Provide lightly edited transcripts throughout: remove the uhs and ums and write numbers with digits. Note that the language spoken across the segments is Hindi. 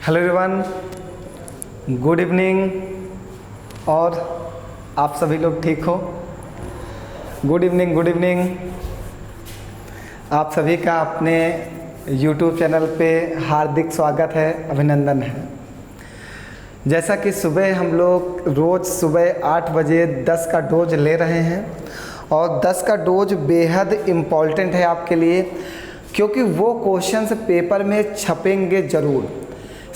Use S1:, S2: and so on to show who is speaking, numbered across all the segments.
S1: Hello everyone, good evening. और आप सभी लोग ठीक हो? Good evening, good evening. आप सभी का अपने YouTube चैनल पे हार्दिक स्वागत है, अभिनंदन है। जैसा कि सुबह हम लोग रोज़ सुबह 8 बजे 10 का डोज ले रहे हैं और 10 का डोज बेहद इम्पॉर्टेंट है आपके लिए, क्योंकि वो क्वेश्चंस पेपर में छपेंगे ज़रूर।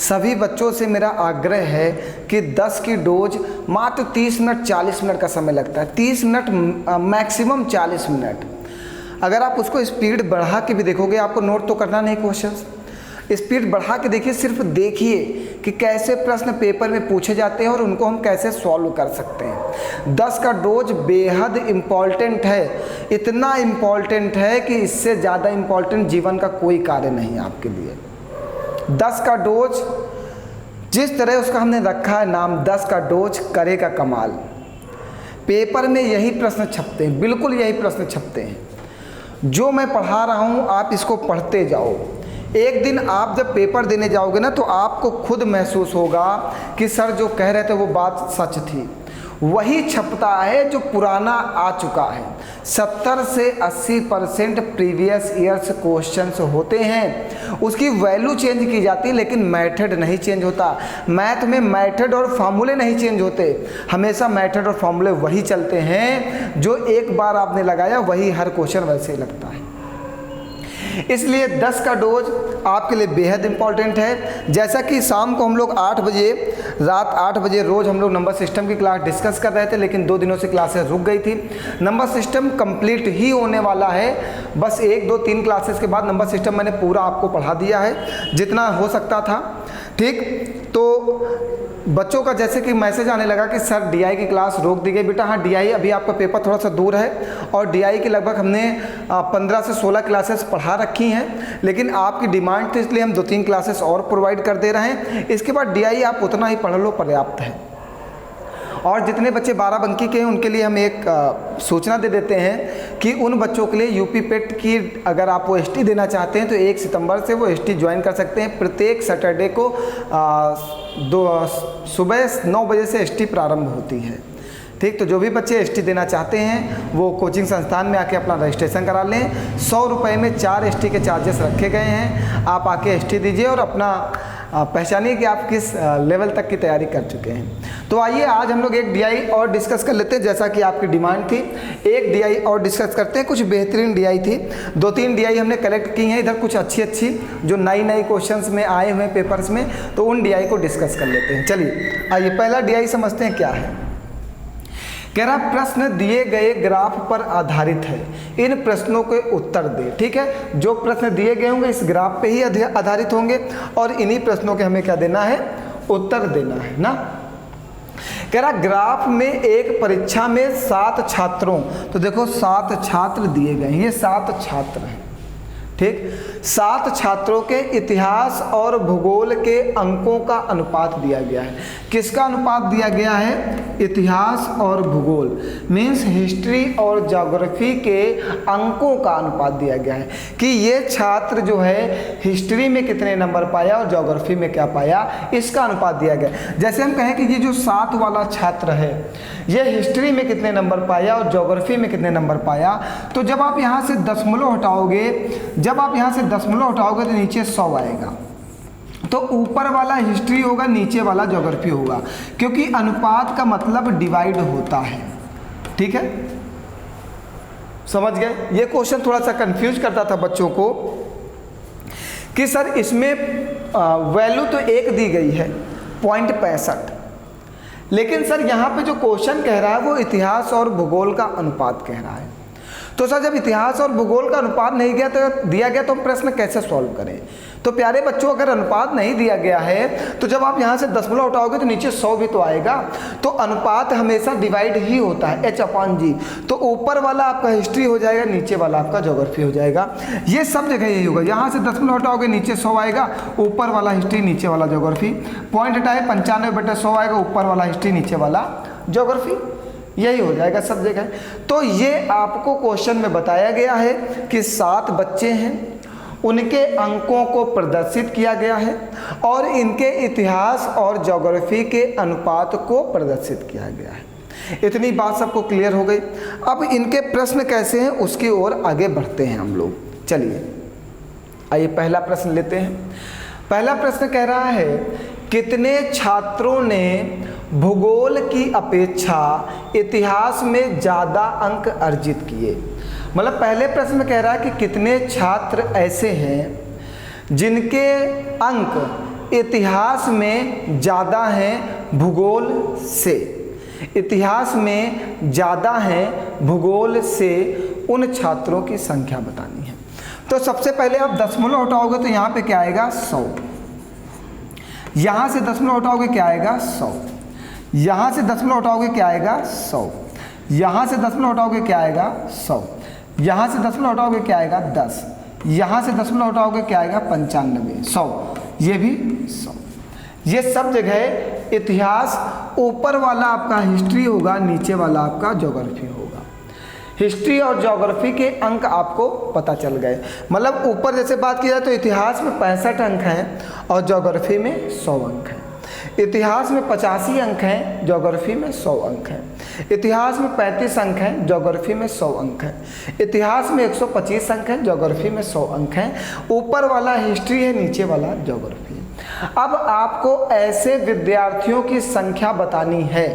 S1: सभी बच्चों से मेरा आग्रह है कि 10 की डोज मात्र 30 मिनट 40 मिनट का समय लगता है, 30 मिनट मैक्सिमम 40 मिनट। अगर आप उसको स्पीड बढ़ा के भी देखोगे, आपको नोट तो करना नहीं क्वेश्चंस, स्पीड बढ़ा के देखिए, सिर्फ देखिए कि कैसे प्रश्न पेपर में पूछे जाते हैं और उनको हम कैसे सॉल्व कर सकते हैं। 10 का डोज बेहद इम्पॉर्टेंट है, इतना इम्पॉर्टेंट है कि इससे ज़्यादा इम्पॉर्टेंट जीवन का कोई कार्य नहीं है आपके लिए। 10 का डोज जिस तरह उसका हमने रखा है नाम, 10 का डोज करेगा कमाल। पेपर में यही प्रश्न छपते हैं, बिल्कुल यही प्रश्न छपते हैं। जो मैं पढ़ा रहा हूँ आप इसको पढ़ते जाओ। एक दिन आप जब पेपर देने जाओगे ना, तो आपको खुद महसूस होगा कि सर जो कह रहे थे वो बात सच थी। वही छपता है जो पुराना आ चुका है। 70 से 80% प्रीवियस ईयर्स क्वेश्चंस होते हैं, उसकी वैल्यू चेंज की जाती है लेकिन मेथड नहीं चेंज होता। मैथ में मेथड और फार्मूले नहीं चेंज होते, हमेशा मेथड और फार्मूले वही चलते हैं। जो एक बार आपने लगाया वही हर क्वेश्चन वैसे ही लगता है। इसलिए 10 का डोज आपके लिए बेहद इम्पॉर्टेंट है। जैसा कि शाम को हम लोग 8 बजे, रात 8 बजे रोज़ हम लोग नंबर सिस्टम की क्लास डिस्कस कर रहे थे, लेकिन 2 दिनों से क्लासेस रुक गई थी। नंबर सिस्टम कंप्लीट ही होने वाला है, बस 1 2 3 क्लासेस के बाद नंबर सिस्टम मैंने पूरा आपको पढ़ा दिया है जितना हो सकता था। ठीक, तो बच्चों का जैसे कि मैसेज आने लगा कि सर DI की क्लास रोक दी गई। बेटा हाँ, DI अभी आपका पेपर थोड़ा सा दूर है और DI की लगभग हमने 15 से 16 क्लासेस पढ़ा रखी हैं, लेकिन आपकी डिमांड थी इसलिए हम 2-3 क्लासेस और प्रोवाइड कर दे रहे हैं। इसके बाद DI आप उतना ही पढ़ लो, पर्याप्त है। और जितने बच्चे 12 बंकी के हैं उनके लिए हम एक सूचना दे देते हैं कि उन बच्चों के लिए UP पेट की अगर आप वो ST देना चाहते हैं तो 1 सितंबर से वो ST ज्वाइन कर सकते हैं। प्रत्येक सैटरडे को सुबह 9 बजे से ST प्रारंभ होती है। ठीक, तो जो भी बच्चे ST देना चाहते हैं वो कोचिंग संस्थान में आके अपना रजिस्ट्रेशन करा लें। 100 रुपये में 4 ST के चार्जेस रखे गए हैं। आप आके ST दीजिए और अपना पहचानिए कि आप किस लेवल तक की तैयारी कर चुके हैं। तो आइए आज हम लोग एक DI और डिस्कस कर लेते हैं, जैसा कि आपकी डिमांड थी। एक DI और डिस्कस करते हैं। कुछ बेहतरीन DI थी, 2-3 DI हमने कलेक्ट की हैं इधर, कुछ अच्छी जो नई क्वेश्चंस में आए हुए पेपर्स में, तो उन DI को डिस्कस कर लेते हैं। चलिए आइए पहला DI समझते हैं क्या है। कह रहा प्रश्न दिए गए ग्राफ पर आधारित है, इन प्रश्नों के उत्तर दे। ठीक है, जो प्रश्न दिए गए होंगे इस ग्राफ पे ही आधारित होंगे और इन्हीं प्रश्नों के हमें क्या देना है, उत्तर देना है ना। कह रहा ग्राफ में एक परीक्षा में 7 छात्रों, तो देखो 7 छात्र दिए गए हैं, ये 7 छात्र हैं। ठीक, 7 छात्रों के इतिहास और भूगोल के अंकों का अनुपात दिया गया है। किसका अनुपात दिया गया है? इतिहास और भूगोल, मीन्स हिस्ट्री और ज्योग्राफी के अंकों का अनुपात दिया गया है कि ये छात्र जो है हिस्ट्री में कितने नंबर पाया और ज्योग्राफी में क्या पाया, इसका अनुपात दिया गया। जैसे हम कहें कि ये जो 7 वाला छात्र है ये हिस्ट्री में कितने नंबर पाया और ज्योग्राफी में कितने नंबर पाया, तो जब आप यहाँ से दशमलव हटाओगे, जब आप यहाँ से दशमलव हटाओगे तो नीचे 100 आएगा। तो ऊपर वाला हिस्ट्री होगा, नीचे वाला ज्योग्राफी होगा, क्योंकि अनुपात का मतलब डिवाइड होता है। ठीक है, समझ गए? ये क्वेश्चन थोड़ा सा कंफ्यूज करता था बच्चों को कि सर इसमें वैल्यू तो 1 दी गई है 0.65, लेकिन सर यहाँ पे जो क्वेश्चन कह रहा है वो इतिहास और भूगोल का अनुपात कह रहा है। तो सर जब इतिहास और भूगोल का अनुपात नहीं दिया गया तो हम प्रश्न कैसे सॉल्व करें? तो प्यारे बच्चों, अगर अनुपात नहीं दिया गया है तो जब आप यहाँ से दशमलव उठाओगे तो नीचे 100 भी तो आएगा। तो अनुपात हमेशा डिवाइड ही होता है, H/G। तो ऊपर वाला आपका हिस्ट्री हो जाएगा, नीचे वाला आपका ज्योग्राफी हो जाएगा। ये सब जगह यही होगा, यहाँ से दशमलव हटाओगे नीचे 100 आएगा, ऊपर वाला हिस्ट्री नीचे वाला ज्योग्राफी। पॉइंट हटाए 95/100 आएगा, ऊपर वाला हिस्ट्री नीचे वाला ज्योग्राफी, यही हो जाएगा सब जगह। तो ये आपको क्वेश्चन में बताया गया है कि 7 बच्चे हैं, उनके अंकों को प्रदर्शित किया गया है और इनके इतिहास और ज्योग्राफी के अनुपात को प्रदर्शित किया गया है। इतनी बात सबको क्लियर हो गई। अब इनके प्रश्न कैसे हैं उसकी ओर आगे बढ़ते हैं हम लोग। चलिए आइए पहला प्रश्न लेते हैं। पहला प्रश्न कह रहा है कितने छात्रों ने भूगोल की अपेक्षा इतिहास में ज़्यादा अंक अर्जित किए। मतलब पहले प्रश्न में कह रहा है कि कितने छात्र ऐसे हैं जिनके अंक इतिहास में ज़्यादा हैं भूगोल से, इतिहास में ज़्यादा हैं भूगोल से, उन छात्रों की संख्या बतानी है। तो सबसे पहले आप दशमलव हटाओगे तो यहाँ पे क्या आएगा 100, यहाँ से दशमलव हटाओगे क्या आएगा 100, यहाँ से दशमलव हटाओगे क्या आएगा 100, यहाँ से दशमलव हटाओगे क्या आएगा 100, यहाँ से दशमलव हटाओगे क्या आएगा 10, यहाँ से दशमलव हटाओगे क्या आएगा 95, 100, ये भी 100। ये सब जगह इतिहास, ऊपर वाला आपका हिस्ट्री होगा, नीचे वाला आपका ज्योग्राफी होगा। हिस्ट्री और ज्योग्राफी के अंक आपको पता चल गए। मतलब ऊपर जैसे बात की जाए तो इतिहास में 65 अंक हैं और ज्योग्राफी में 100 अंक हैं। इतिहास में 85 अंक हैं, ज्योग्राफी में 100 अंक हैं। इतिहास में 35 अंक हैं, ज्योग्राफी में 100 अंक हैं। इतिहास में 125 अंक हैं, ज्योग्राफी में 100 अंक हैं। ऊपर वाला हिस्ट्री है, नीचे वाला ज्योग्राफी है। अब आपको ऐसे विद्यार्थियों की संख्या बतानी है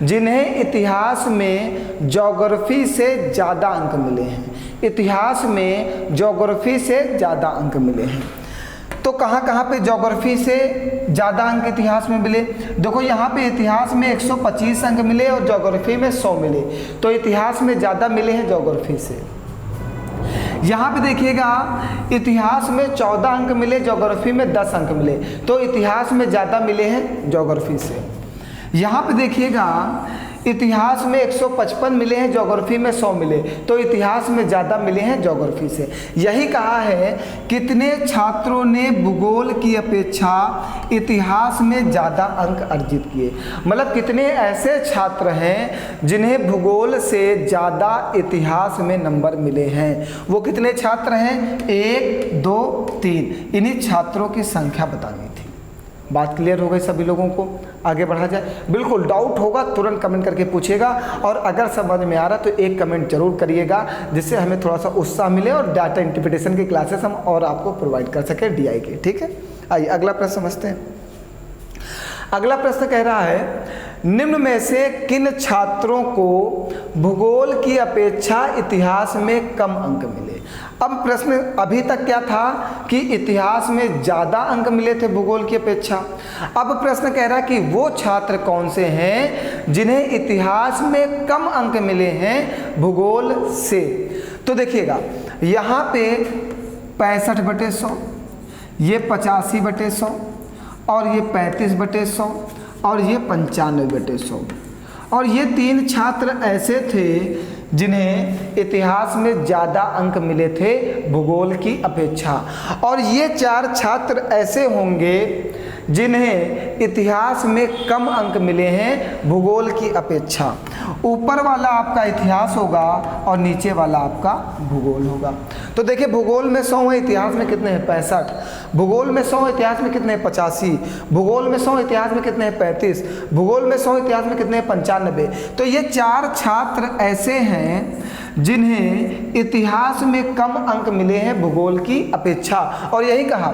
S1: जिन्हें इतिहास में ज्योग्राफी से ज़्यादा अंक मिले हैं, इतिहास में ज्योग्राफी से ज़्यादा अंक मिले हैं। तो कहाँ कहाँ पे ज्योग्राफी से ज़्यादा अंक इतिहास में मिले? देखो यहाँ पे इतिहास में 125 अंक मिले और ज्योग्राफी में 100 मिले, तो इतिहास में ज़्यादा मिले हैं ज्योग्राफी से। यहाँ पे देखिएगा इतिहास में 14 अंक मिले, ज्योग्राफी में 10 अंक मिले, तो इतिहास में ज़्यादा मिले हैं ज्योग्राफी से। यहाँ पे देखिएगा इतिहास में 155 मिले हैं, ज्योग्राफी में 100 मिले, तो इतिहास में ज़्यादा मिले हैं ज्योग्राफी से। यही कहा है कितने छात्रों ने भूगोल की अपेक्षा इतिहास में ज़्यादा अंक अर्जित किए। मतलब कितने ऐसे छात्र हैं जिन्हें भूगोल से ज़्यादा इतिहास में नंबर मिले हैं। वो कितने छात्र हैं? 1, 2, 3। इन्हीं छात्रों की संख्या बतानी थी। बात क्लियर हो गई सभी लोगों को? आगे बढ़ा जाए। बिल्कुल डाउट होगा तुरंत कमेंट करके पूछिएगा, और अगर समझ में आ रहा तो एक कमेंट जरूर करिएगा, जिससे हमें थोड़ा सा उत्साह मिले और डाटा इंटरप्रिटेशन की क्लासेस हम और आपको प्रोवाइड कर सकें DI के। ठीक है, आइए अगला प्रश्न समझते हैं। अगला प्रश्न कह रहा है निम्न में से किन छात्रों को भूगोल की अपेक्षा इतिहास में कम अंक मिले। अब प्रश्न अभी तक क्या था कि इतिहास में ज़्यादा अंक मिले थे भूगोल की अपेक्षा। अब प्रश्न कह रहा है कि वो छात्र कौन से हैं जिन्हें इतिहास में कम अंक मिले हैं भूगोल से। तो देखिएगा यहाँ पे 65/100, ये 85/100, और ये 35/100, और ये 95/100। और ये 3 छात्र ऐसे थे जिन्हें इतिहास में ज़्यादा अंक मिले थे भूगोल की अपेक्षा, और ये 4 छात्र ऐसे होंगे जिन्हें इतिहास में कम अंक मिले हैं भूगोल की अपेक्षा। ऊपर वाला आपका इतिहास होगा और नीचे वाला आपका भूगोल होगा। तो देखिए भूगोल में 100 है, इतिहास में कितने हैं? 65। भूगोल में 100, इतिहास में कितने हैं? 85। भूगोल में 100, इतिहास में कितने हैं? 35। भूगोल में 100, इतिहास में कितने हैं? 95। तो ये 4 छात्र ऐसे हैं जिन्हें इतिहास में कम अंक मिले हैं भूगोल की अपेक्षा। और यही कहा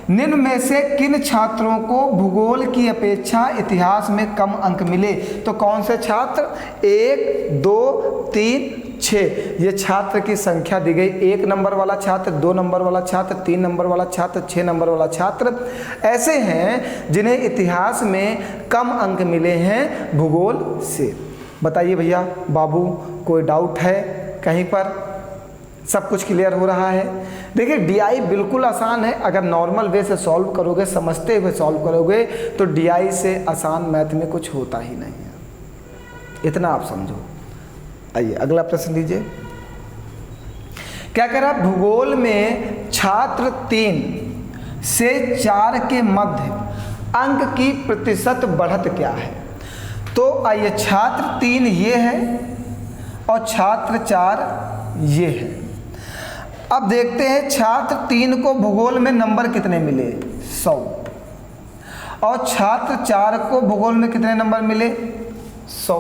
S1: निम्न में से किन छात्रों को भूगोल की अपेक्षा इतिहास में कम अंक मिले। तो कौन से छात्र? 1, 2, 3, 6। ये छात्र की संख्या दी गई। 1 नंबर वाला छात्र, 2 नंबर वाला छात्र, 3 नंबर वाला छात्र, 6 नंबर वाला छात्र ऐसे हैं जिन्हें इतिहास में कम अंक मिले हैं भूगोल से। बताइए भैया बाबू, कोई डाउट है कहीं पर? सब कुछ क्लियर हो रहा है? देखिए DI बिल्कुल आसान है। अगर नॉर्मल वे से सॉल्व करोगे, समझते हुए सॉल्व करोगे, तो DI से आसान मैथ में कुछ होता ही नहीं है, इतना आप समझो। आइए अगला प्रश्न लीजिए। क्या कह रहा? भूगोल में छात्र 3 से 4 के मध्य अंक की प्रतिशत बढ़त क्या है। तो आइए छात्र 3 ये है और छात्र 4 ये है। अब देखते हैं छात्र 3 को भूगोल में नंबर कितने मिले, 100, और छात्र 4 को भूगोल में कितने नंबर मिले, 100।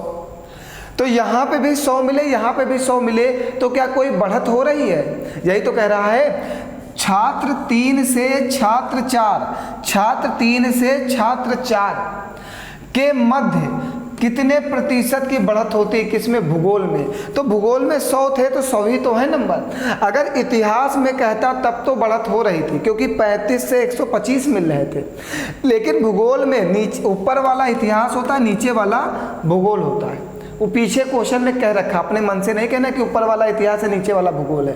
S1: तो यहाँ पे भी 100 मिले, यहाँ पे भी 100 मिले, तो क्या कोई बढ़त हो रही है? यही तो कह रहा है, छात्र 3 से छात्र 4, छात्र 3 से छात्र 4 के मध्य कितने प्रतिशत की बढ़त होती है, किसमें, भूगोल में। तो भूगोल में 100 थे तो 100 ही तो है नंबर। अगर इतिहास में कहता तब तो बढ़त हो रही थी, क्योंकि 35 से 125 मिल रहे थे, लेकिन भूगोल में नीचे ऊपर वाला इतिहास होता है, नीचे वाला भूगोल होता है। वो पीछे क्वेश्चन में कह रखा, अपने मन से नहीं कहना कि ऊपर वाला इतिहास है नीचे वाला भूगोल है।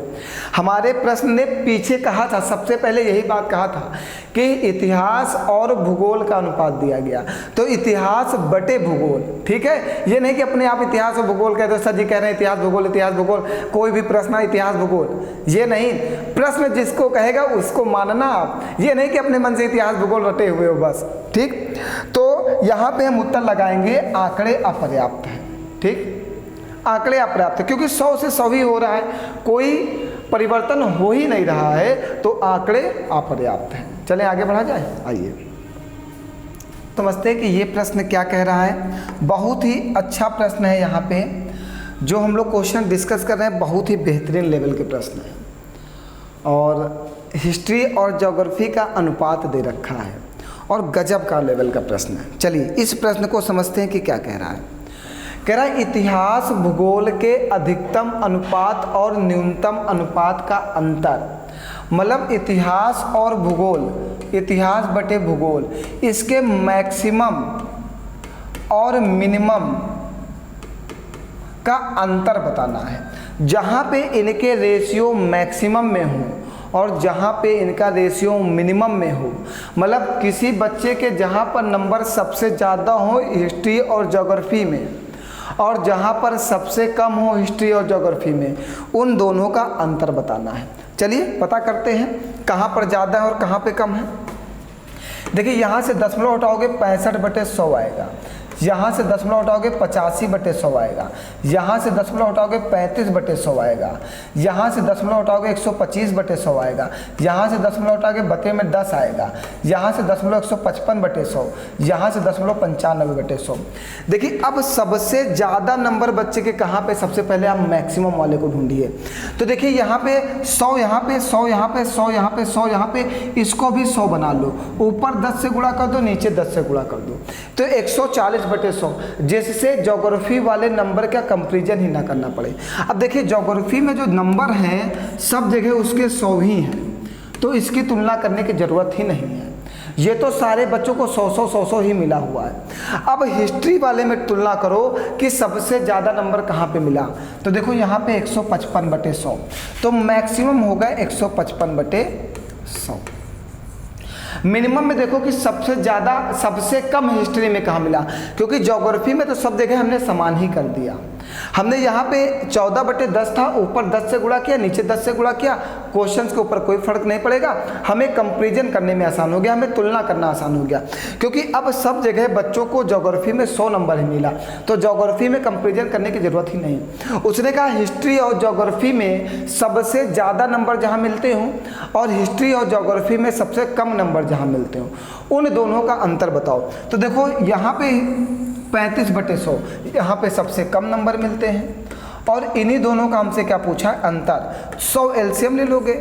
S1: हमारे प्रश्न ने पीछे कहा था, सबसे पहले यही बात कहा था कि इतिहास और भूगोल का अनुपात दिया गया, तो इतिहास बटे भूगोल, ठीक है। ये नहीं कि अपने आप इतिहास और भूगोल कह दो, सर जी कह रहे हैं इतिहास भूगोल, कोई भी प्रश्न इतिहास भूगोल, ये नहीं। प्रश्न जिसको कहेगा उसको मानना आप, ये नहीं कि अपने मन से इतिहास भूगोल रटे हुए हो बस, ठीक। तो यहाँ पे हम उत्तर लगाएंगे आंकड़े अपर्याप्त हैं, ठीक, आंकड़े अपर्याप्त है, क्योंकि 100 से 100 ही हो रहा है, कोई परिवर्तन हो ही नहीं रहा है, तो आंकड़े अपर्याप्त हैं। चलें आगे बढ़ा जाए, आइए समझते हैं कि ये प्रश्न क्या कह रहा है। बहुत ही अच्छा प्रश्न है, यहाँ पे जो हम लोग क्वेश्चन डिस्कस कर रहे हैं बहुत ही बेहतरीन लेवल के प्रश्न हैं, और हिस्ट्री और ज्योग्राफी का अनुपात दे रखा है, और गजब का लेवल का प्रश्न है। चलिए इस प्रश्न को समझते हैं कि क्या कह रहा है। कह रहा है इतिहास भूगोल के अधिकतम अनुपात और न्यूनतम अनुपात का अंतर, मतलब इतिहास और भूगोल, इतिहास बटे भूगोल, इसके मैक्सिमम और मिनिमम का अंतर बताना है। जहाँ पे इनके रेशियो मैक्सिमम में हो और जहाँ पे इनका रेशियो मिनिमम में हो, मतलब किसी बच्चे के जहाँ पर नंबर सबसे ज़्यादा हो हिस्ट्री और ज्योग्राफी में, और जहाँ पर सबसे कम हो हिस्ट्री और ज्योग्राफी में, उन दोनों का अंतर बताना है। चलिए पता करते हैं कहाँ पर ज़्यादा है और कहाँ पे कम है। देखिए यहाँ से दशमलव हटाओगे 65/100 आएगा, यहाँ से दशमलव हटाओगे 85/100 आएगा, यहाँ से दशमलव हटाओगे 35/100 आएगा, यहाँ से दशमलव हटाओगे 125/100 आएगा, यहाँ से दशमलव हटाओगे 32 में 10 आएगा, यहाँ से दशमलव 155/100, यहाँ से दशमलव 95/100। देखिए अब सबसे ज़्यादा नंबर बच्चे के कहाँ पे, सबसे पहले आप मैक्सिमम वाले को ढूंढिए। तो देखिए यहाँ पे 100, यहाँ पे 100, यहाँ पे 100, यहाँ पे 100, यहाँ पे इसको भी 100 बना लो, ऊपर 10 से गुणा कर दो, नीचे 10 से गुणा कर दो, तो 140/100, जिससे ज्योग्राफी वाले नंबर का कंपैरिजन ही ना करना पड़े। अब देखिए ज्योग्राफी में जो नंबर हैं सब जगह उसके 100 ही हैं, तो इसकी तुलना करने की ज़रूरत ही नहीं है। ये तो सारे बच्चों को 100 ही मिला हुआ है। अब हिस्ट्री वाले में तुलना करो कि सबसे ज़्यादा नंबर कहाँ पे मिला, तो देखो यहाँ पे 155/100, तो मैक्सिमम होगा 155/100। मिनिमम में देखो कि सबसे ज़्यादा, सबसे कम हिस्ट्री में कहाँ मिला, क्योंकि ज्योग्राफी में तो सब जगह हमने समान ही कर दिया। हमने यहाँ पे 14/10 था, ऊपर 10 से गुणा किया, नीचे 10 से गुणा किया, क्वेश्चंस के ऊपर कोई फर्क नहीं पड़ेगा, हमें कंपैरिजन करने में आसान हो गया, हमें तुलना करना आसान हो गया, क्योंकि अब सब जगह बच्चों को ज्योग्राफी में 100 नंबर ही मिला, तो ज्योग्राफी में कंपैरिजन करने की ज़रूरत ही नहीं। उसने कहा हिस्ट्री और ज्योग्राफी में सबसे ज़्यादा नंबर जहाँ मिलते हों और हिस्ट्री और ज्योग्राफी में सबसे कम नंबर जहाँ मिलते हों, उन दोनों का अंतर बताओ। तो देखो यहाँ पे 35/100, यहाँ पे सबसे कम नंबर मिलते हैं, और इन्हीं दोनों का हमसे क्या पूछा है, अंतर। 100 एलसीएम ले लोगे,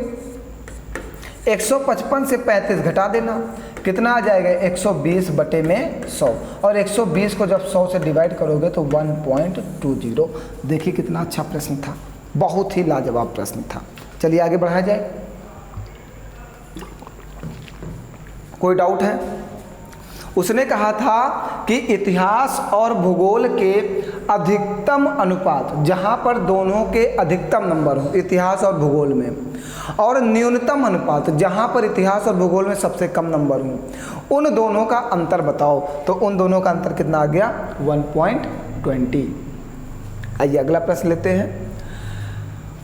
S1: 155 से 35 घटा देना, कितना आ जाएगा 120/100, और 120 को जब 100 से डिवाइड करोगे तो 1.20। देखिए कितना अच्छा प्रश्न था, बहुत ही लाजवाब प्रश्न था। चलिए आगे बढ़ाया जाए, कोई डाउट है? उसने कहा था कि इतिहास और भूगोल के अधिकतम अनुपात, जहाँ पर दोनों के अधिकतम नंबर हो इतिहास और भूगोल में, और न्यूनतम अनुपात जहाँ पर इतिहास और भूगोल में सबसे कम नंबर हो, उन दोनों का अंतर बताओ। तो उन दोनों का अंतर कितना आ गया, 1.20। आइए अगला प्रश्न लेते हैं।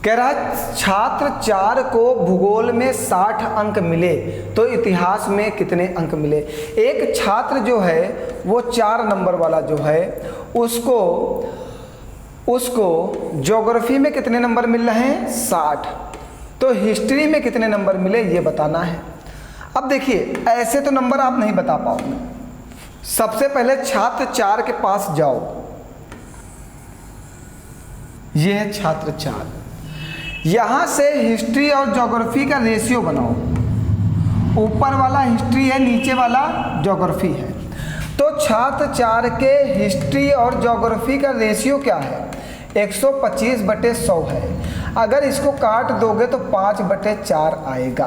S1: कह रहा है छात्र 4 को भूगोल में 60 अंक मिले तो इतिहास में कितने अंक मिले। एक छात्र जो है वो 4 नंबर वाला जो है उसको ज्योग्राफी में कितने नंबर मिल रहे हैं, 60। तो हिस्ट्री में कितने नंबर मिले ये बताना है। अब देखिए ऐसे तो नंबर आप नहीं बता पाओगे। सबसे पहले छात्र 4 के पास जाओ, ये है छात्र 4। यहाँ से हिस्ट्री और ज्योग्राफी का रेशियो बनाओ। ऊपर वाला हिस्ट्री है, नीचे वाला ज्योग्राफी है। तो छात्र 4 के हिस्ट्री और ज्योग्राफी का रेशियो क्या है? 125/100 है। अगर इसको काट दोगे तो 5/4 आएगा।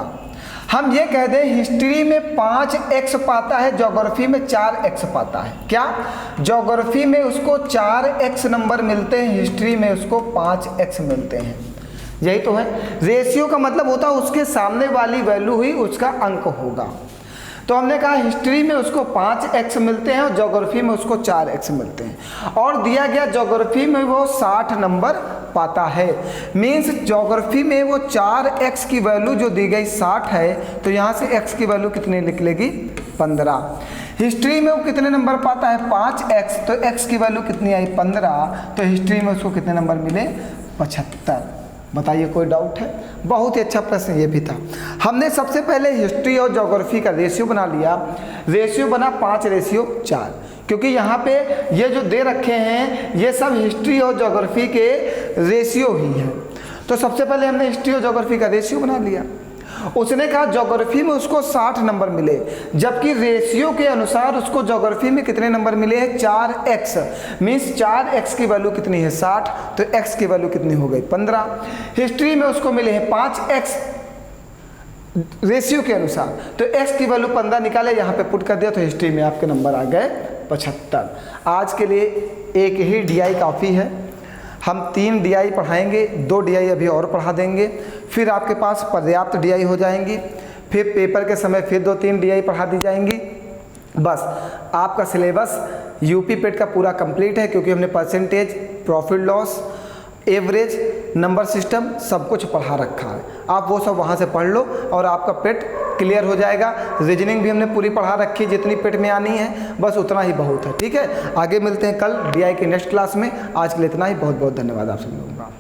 S1: हम ये कह दें हिस्ट्री में 5x पाता है, ज्योग्राफी में 4x पाता है। क्या? ज्योग्राफी में उसको 4x नंबर मिलते हैं, हिस्ट्री में उसको 5x मिलते हैं। यही तो है। रेशियो का मतलब होता है उसके सामने वाली वैल्यू हुई उसका अंक होगा। तो हमने कहा हिस्ट्री में उसको 5x मिलते हैं और ज्योग्राफी में उसको 4x मिलते हैं। और दिया गया ज्योग्राफी में वो 60 नंबर पाता है। मीन्स ज्योग्राफी में वो 4x की वैल्यू जो दी गई 60 है, तो यहाँ से x की वैल्यू कितनी निकलेगी? 15। हिस्ट्री में वो कितने नंबर पाता है? 5x, तो x की वैल्यू कितनी आई? 15। तो हिस्ट्री में उसको कितने नंबर मिले? 75। बताइए कोई डाउट है? बहुत ही अच्छा प्रश्न ये भी था। हमने सबसे पहले हिस्ट्री और ज्योग्राफी का रेशियो बना लिया। रेशियो बना 5:4, क्योंकि यहाँ पे ये जो दे रखे हैं ये सब हिस्ट्री और ज्योग्राफी के रेशियो ही है। तो सबसे पहले हमने हिस्ट्री और ज्योग्राफी का रेशियो बना लिया। उसने कहा ज्योग्राफी में उसको 60 नंबर मिले, जबकि रेशियो के अनुसार उसको ज्योग्राफी में कितने नंबर मिले हैं? 4x। मीन्स 4x की वैल्यू कितनी है? 60। तो x की वैल्यू कितनी हो गई? 15। हिस्ट्री में उसको मिले हैं 5x रेशियो के अनुसार, तो x की वैल्यू 15 निकाले, यहाँ पे पुट कर दिया, तो हिस्ट्री में आपके नंबर आ गए 75। आज के लिए एक ही DI काफ़ी है। हम 3 DI पढ़ाएंगे, 2 DI अभी और पढ़ा देंगे, फिर आपके पास पर्याप्त DI हो जाएंगी। फिर पेपर के समय फिर 2-3 DI पढ़ा दी जाएंगी। बस आपका सिलेबस यूपी पेट का पूरा कंप्लीट है, क्योंकि हमने percentage, profit loss, average, number system सब कुछ पढ़ा रखा है। आप वो सब वहाँ से पढ़ लो और आपका पेट क्लियर हो जाएगा। रीजनिंग भी हमने पूरी पढ़ा रखी है, जितनी पेट में आनी है, बस उतना ही बहुत है। ठीक है, आगे मिलते हैं कल DI के नेक्स्ट क्लास में। आज के लिए इतना ही। बहुत बहुत धन्यवाद आप सब लोगों का।